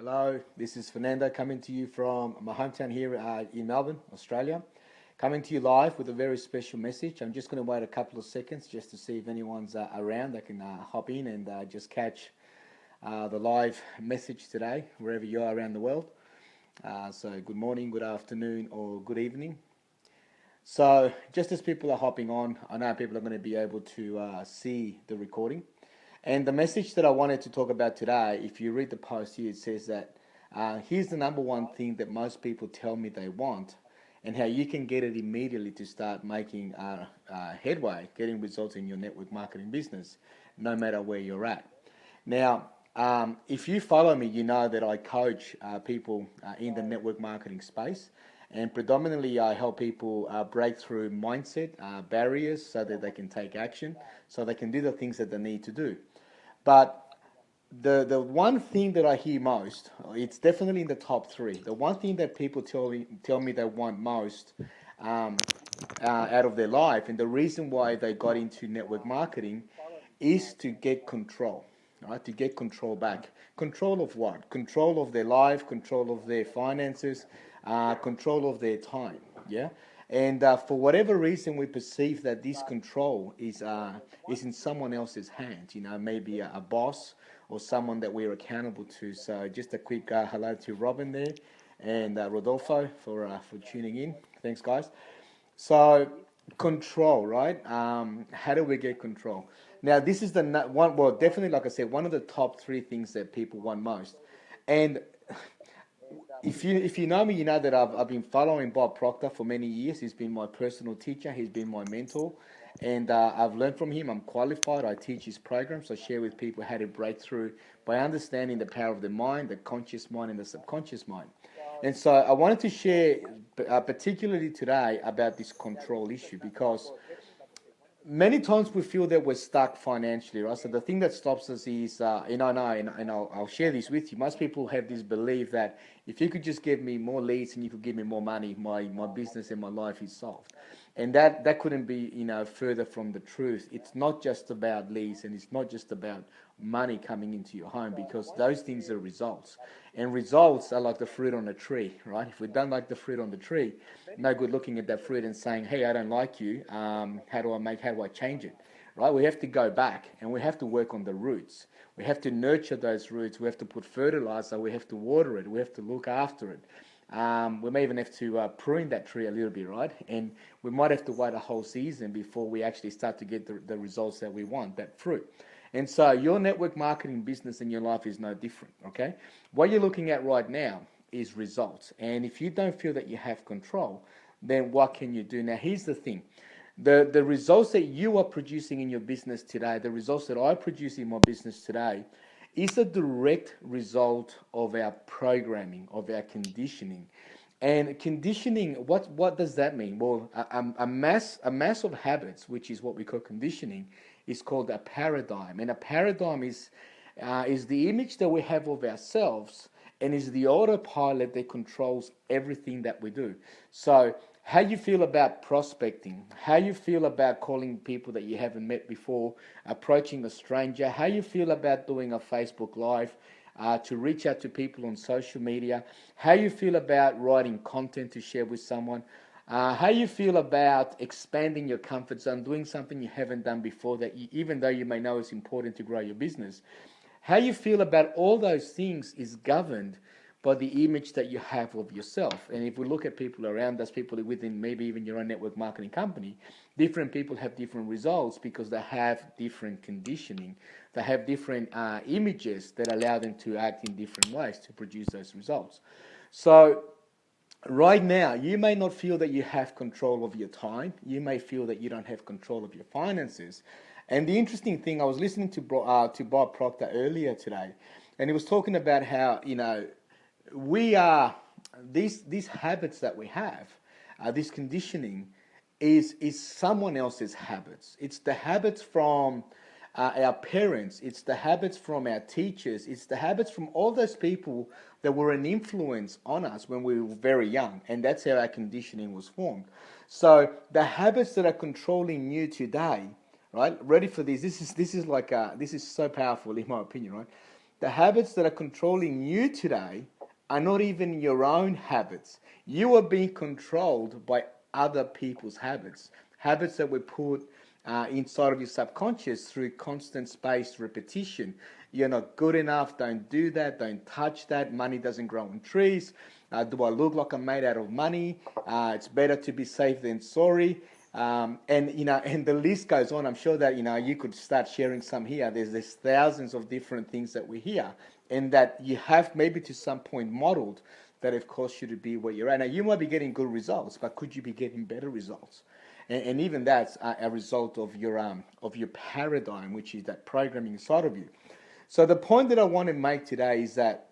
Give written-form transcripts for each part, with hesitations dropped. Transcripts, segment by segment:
Hello, this is Fernando coming to you from my hometown here in Melbourne, Australia. Coming to you live with a very special message. I'm just going to wait a couple of seconds just to see if anyone's around that can hop in and just catch the live message today, wherever you are around the world. So good morning, good afternoon, or good evening. So just as people are hopping on, I know people are going to be able to see the recording. And the message that I wanted to talk about today, if you read the post here, it says that here's the number one thing that most people tell me they want, and how you can get it immediately to start making headway, getting results in your network marketing business, no matter where you're at. Now, if you follow me, you know that I coach people in the network marketing space. And predominantly, I help people break through mindset barriers so that they can take action, so they can do the things that they need to do. But the one thing that I hear most, it's definitely in the top three. The one thing that people tell me they want most out of their life, and the reason why they got into network marketing, is to get control. Right, to get control back. Control of what? Control of their life, control of their finances, control of their time. Yeah, and for whatever reason, we perceive that this control is in someone else's hands. You know, maybe a boss or someone that we're accountable to. So just a quick hello to Robin there and Rodolfo for tuning in. Thanks, guys. So control, right? How do we get control? Now, this is the one. Well, definitely, like I said, one of the top three things that people want most. And if you know me, you know that I've been following Bob Proctor for many years. He's been my personal teacher. He's been my mentor, and I've learned from him. I'm qualified. I teach his programs. I share with people how to break through by understanding the power of the mind, the conscious mind, and the subconscious mind. And so I wanted to share, particularly today, about this control issue, because many times we feel that we're stuck financially, right? So the thing that stops us is, and I know, and I'll share this with you. Most people have this belief that if you could just give me more leads and you could give me more money, my business and my life is solved. And that couldn't be, further from the truth. It's not just about leads, and it's not just about money coming into your home, because those things are results. And results are like the fruit on a tree, right? If we don't like the fruit on the tree, no good looking at that fruit and saying, hey, I don't like you. How do I change it? Right? We have to go back and we have to work on the roots. We have to nurture those roots. We have to put fertilizer. We have to water it. We have to look after it. We may even have to prune that tree a little bit, right? And we might have to wait a whole season before we actually start to get the results that we want, that fruit. And so your network marketing business in your life is no different, okay? What you're looking at right now is results. And if you don't feel that you have control, then what can you do? Now, here's the thing. The results that you are producing in your business today, the results that I produce in my business today, is a direct result of our programming, of our conditioning. And conditioning, what does that mean? Well, a mass of habits, which is what we call conditioning, is called a paradigm. And a paradigm is the image that we have of ourselves, and is the autopilot that controls everything that we do. So how you feel about prospecting, how you feel about calling people that you haven't met before, approaching a stranger, how you feel about doing a Facebook Live, to reach out to people on social media, how you feel about writing content to share with someone, how you feel about expanding your comfort zone, doing something you haven't done before that even though you may know is important to grow your business. How you feel about all those things is governed by the image that you have of yourself. And if we look at people around us, people within maybe even your own network marketing company, different people have different results because they have different conditioning. They have different images that allow them to act in different ways to produce those results. So right now, you may not feel that you have control of your time. You may feel that you don't have control of your finances. And the interesting thing, I was listening to Bob Proctor earlier today, and he was talking about how, we are these habits that we have, this conditioning is someone else's habits. It's the habits from our parents. It's the habits from our teachers. It's the habits from all those people that were an influence on us when we were very young, and that's how our conditioning was formed. So the habits that are controlling you today, right? Ready for this? This is so powerful in my opinion, right? The habits that are controlling you today are not even your own habits. You are being controlled by other people's habits, habits that were put inside of your subconscious through constant spaced repetition. You're not good enough, don't do that, don't touch that, money doesn't grow on trees, do I look like I'm made out of money, it's better to be safe than sorry. And the list goes on. I'm sure that you could start sharing some here. There's thousands of different things that we hear, and that you have maybe to some point modeled that have caused you to be where you're at. Now you might be getting good results, but could you be getting better results? And even that's a result of your paradigm, which is that programming inside of you. So the point that I want to make today is that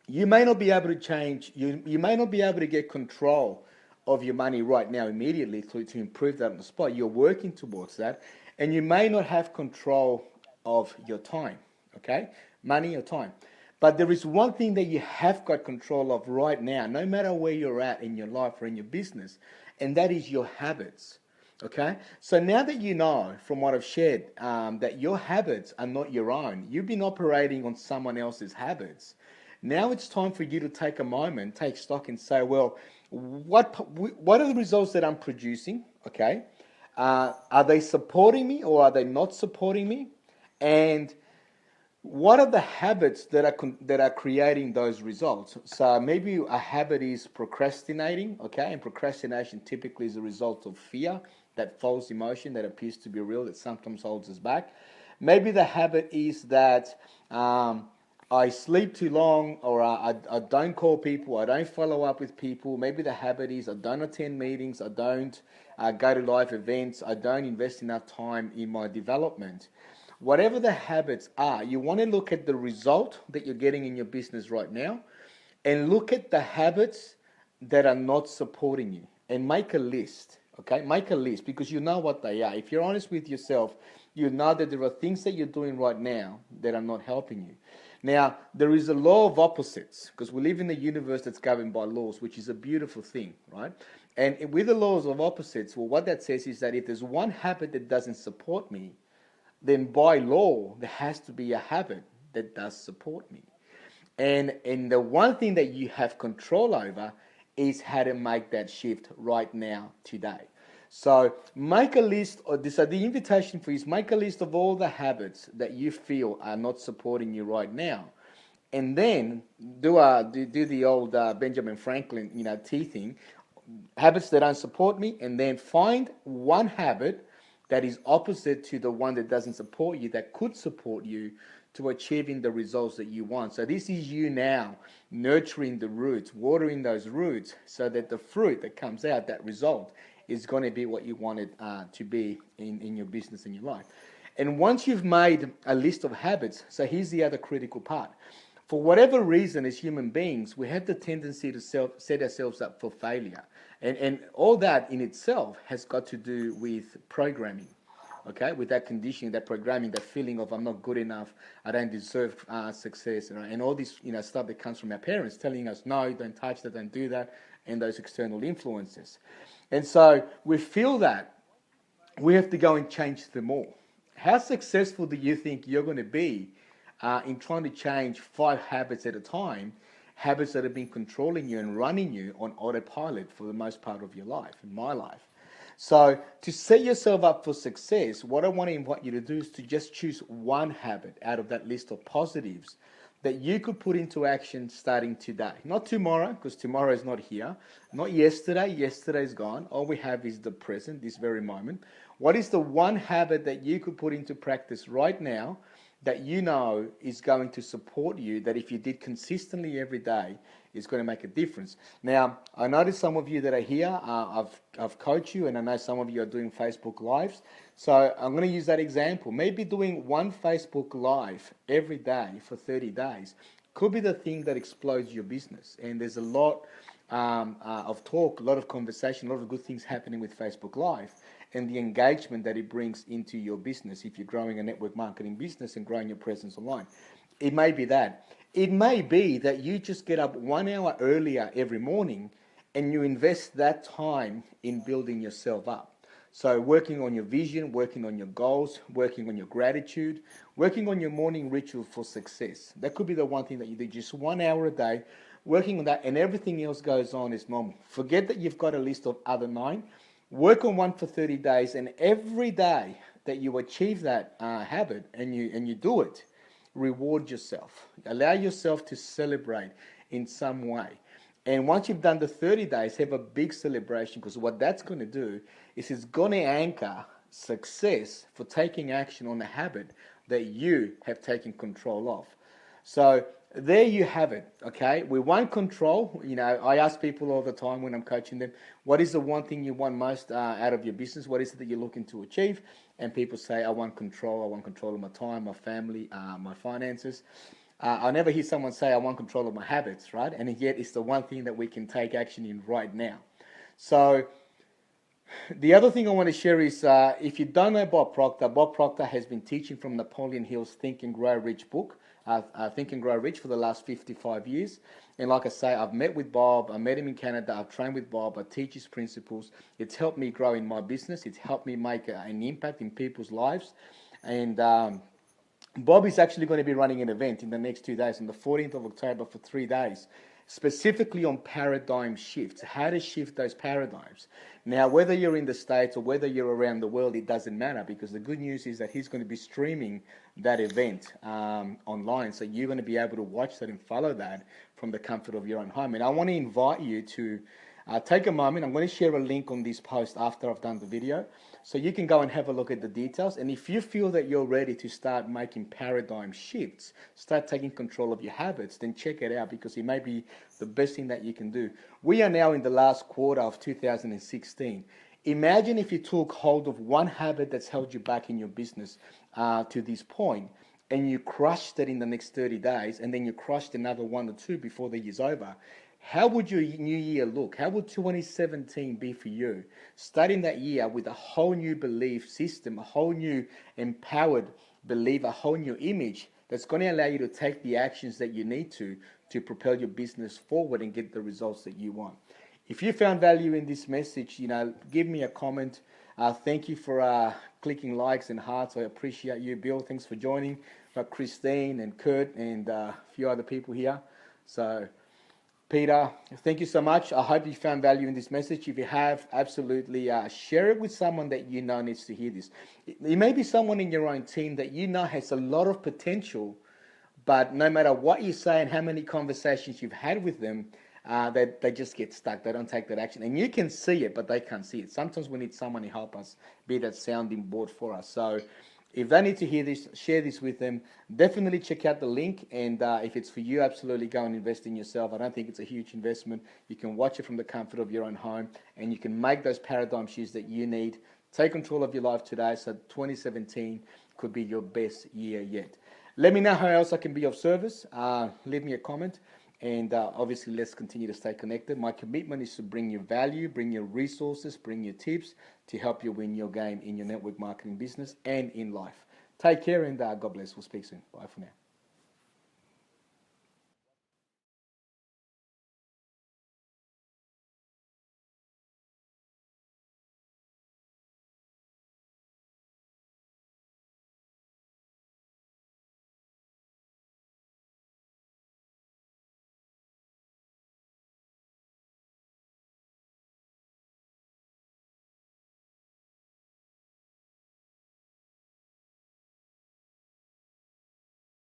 you may not be able to change. You may not be able to get control of your money right now immediately to improve that on the spot. You're working towards that, and you may not have control of your time, okay? Money or time. But there is one thing that you have got control of right now, no matter where you're at in your life or in your business, and that is your habits, okay? So now that you know from what I've shared that your habits are not your own, you've been operating on someone else's habits. Now it's time for you to take a moment, take stock and say, well, what are the results that I'm producing, okay? Are they supporting me or are they not supporting me? And what are the habits that are creating those results? So maybe a habit is procrastinating, okay? And procrastination typically is a result of fear, that false emotion that appears to be real that sometimes holds us back. Maybe the habit is that I sleep too long, or I don't call people, I don't follow up with people. Maybe the habit is I don't attend meetings, I don't go to live events, I don't invest enough time in my development. Whatever the habits are, you want to look at the result that you're getting in your business right now and look at the habits that are not supporting you and make a list, okay? Make a list because you know what they are. If you're honest with yourself, you know that there are things that you're doing right now that are not helping you. Now, there is a law of opposites because we live in a universe that's governed by laws, which is a beautiful thing, right? And with the laws of opposites, well, what that says is that if there's one habit that doesn't support me, then by law, there has to be a habit that does support me. And the one thing that you have control over is how to make that shift right now, today. So make a list, so the invitation for you is make a list of all the habits that you feel are not supporting you right now. And then do the old Benjamin Franklin, T thing, habits that don't support me, and then find one habit that is opposite to the one that doesn't support you, that could support you to achieving the results that you want. So this is you now nurturing the roots, watering those roots so that the fruit that comes out, that result, is going to be what you want it to be in your business and your life. And once you've made a list of habits, so here's the other critical part. For whatever reason, as human beings, we have the tendency to set ourselves up for failure. And all that in itself has got to do with programming, okay? With that conditioning, that programming, that feeling of I'm not good enough, I don't deserve success, and all this stuff that comes from our parents telling us, no, don't touch that, don't do that, and those external influences. And so we feel that we have to go and change them all. How successful do you think you're going to be in trying to change 5 habits at a time, habits that have been controlling you and running you on autopilot for the most part of your life, in my life? So to set yourself up for success, what I want to invite you to do is to just choose one habit out of that list of positives that you could put into action starting today. Not tomorrow, because tomorrow is not here. Not yesterday. Yesterday is gone. All we have is the present, this very moment. What is the one habit that you could put into practice right now that you know is going to support you, that if you did consistently every day, is going to make a difference? Now, I notice some of you that are here, I've coached you, and I know some of you are doing Facebook Lives. So I'm going to use that example. Maybe doing one Facebook Live every day for 30 days could be the thing that explodes your business. And there's a lot of talk, a lot of conversation, a lot of good things happening with Facebook Live, and the engagement that it brings into your business if you're growing a network marketing business and growing your presence online. It may be that. It may be that you just get up 1 hour earlier every morning and you invest that time in building yourself up. So working on your vision, working on your goals, working on your gratitude, working on your morning ritual for success. That could be the one thing that you do, just 1 hour a day, working on that, and everything else goes on as normal. Forget that you've got a list of other 9. Work on one for 30 days, and every day that you achieve that habit and you do it, reward yourself. Allow yourself to celebrate in some way. And once you've done the 30 days, have a big celebration, because what that's going to do is it's going to anchor success for taking action on a habit that you have taken control of. So there you have it, okay? We want control. You know, I ask people all the time when I'm coaching them, what is the one thing you want most out of your business? What is it that you're looking to achieve? And people say, I want control. I want control of my time, my family, my finances. I never hear someone say, I want control of my habits, right? And yet it's the one thing that we can take action in right now. So the other thing I want to share is, if you don't know Bob Proctor has been teaching from Napoleon Hill's Think and Grow Rich book, Think and Grow Rich, for the last 55 years. And like I say, I've met with Bob. I met him in Canada. I've trained with Bob. I teach his principles. It's helped me grow in my business. It's helped me make an impact in people's lives. And Bob is actually going to be running an event in the next 2 days, on the 14th of October, for 3 days, specifically on paradigm shifts, how to shift those paradigms. Now, whether you're in the States or whether you're around the world, it doesn't matter, because the good news is that he's going to be streaming that event online. So you're going to be able to watch that and follow that from the comfort of your own home. And I want to invite you to take a moment. I'm going to share a link on this post after I've done the video, so you can go and have a look at the details. And if you feel that you're ready to start making paradigm shifts, start taking control of your habits, then check it out, because it may be the best thing that you can do. We are now in the last quarter of 2016. Imagine if you took hold of one habit that's held you back in your business to this point, and you crushed it in the next 30 days, and then you crushed another 1 or 2 before the year's over. How would your new year look? How would 2017 be for you? Starting that year with a whole new belief system, a whole new empowered belief, a whole new image that's going to allow you to take the actions that you need to propel your business forward and get the results that you want. If you found value in this message, give me a comment. Thank you for clicking likes and hearts. I appreciate you. Bill, thanks for joining. Christine and Kurt and a few other people here. So Peter, thank you so much. I hope you found value in this message. If you have, absolutely share it with someone that you know needs to hear this. It may be someone in your own team that you know has a lot of potential, but no matter what you say and how many conversations you've had with them, they just get stuck. They don't take that action. And you can see it, but they can't see it. Sometimes we need someone to help us be that sounding board for us. So if they need to hear this, share this with them. Definitely check out the link. And if it's for you, absolutely go and invest in yourself. I don't think it's a huge investment. You can watch it from the comfort of your own home, and you can make those paradigm shifts that you need. Take control of your life today, so 2017 could be your best year yet. Let me know how else I can be of service. Leave me a comment. And obviously, let's continue to stay connected. My commitment is to bring you value, bring you resources, bring you tips to help you win your game in your network marketing business and in life. Take care, and God bless. We'll speak soon. Bye for now.